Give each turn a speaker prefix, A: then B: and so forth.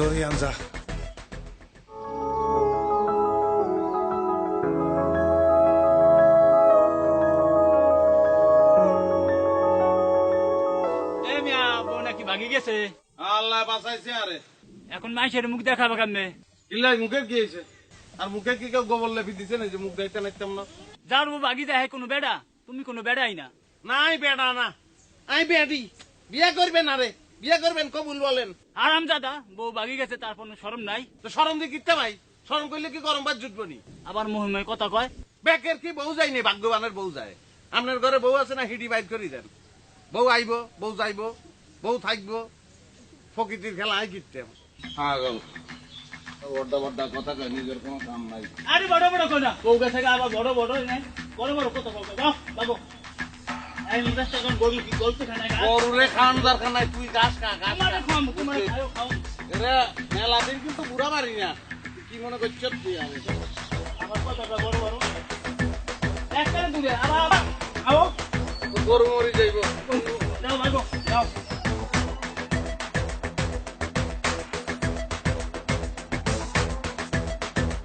A: দরিয়ান যা
B: ভাগি গেছে
C: আল্লাহ বাঁচাইছে আরে
B: এখন মাইসের মুখ দেখাবে কেমনে
C: ইল্লাই মুখে কি হয়েছে আর মুখে কি কেউ গোবর লেপি দিছে না যে মুখ দেখতে নাইতাম না
B: যার বউ ভাগি যায় কোনো বেড়া তুমি কোনো বেড়াই না
C: নাই বেড়া না আই বেড়ি বিয়ে করবেন আরে বিয়ে করবেন কবুল বলেন
B: আরাম দাদা বউ ভাগি গেছে তার কোনো শরম নাই
C: তো শরম দিয়ে কিনতে ভাই শরম করলে কি গরম ভাত জুটবো নি
B: আবার মহিমায় কথা কয়
C: বেকের কি বউ যায়নি ভাগ্যবানের বউ যায় আপনার ঘরে বউ আছে না হিডি বাইট করি দেন বউ আইব বউ যাইব বউ থাকবো প্রকৃতির খেলা আই কিনতে বড় বড় কথা কয় নিজের কোনো কাম নাই
B: আরে বড় বড় কথা বউ গেছে আবার বড় বড় নাই বড় বড় কথা বলবে বাহ বাবু এই মুদাসটা কোন গরু কি গল্প খানা গা
C: গরুরে খান দরকার নাই তুই গাছ খা গাছ
B: তোমারে খাম তোমারে খাও খাও
C: রে মেলা দিন কিন্তু বুড়া মারি না কি মনে করছ তুই আমি
B: আমার কথাটা বড় বড় একটা দূরে আবার আও
C: গরু মরি যাইব
B: যাও ভাগো যাও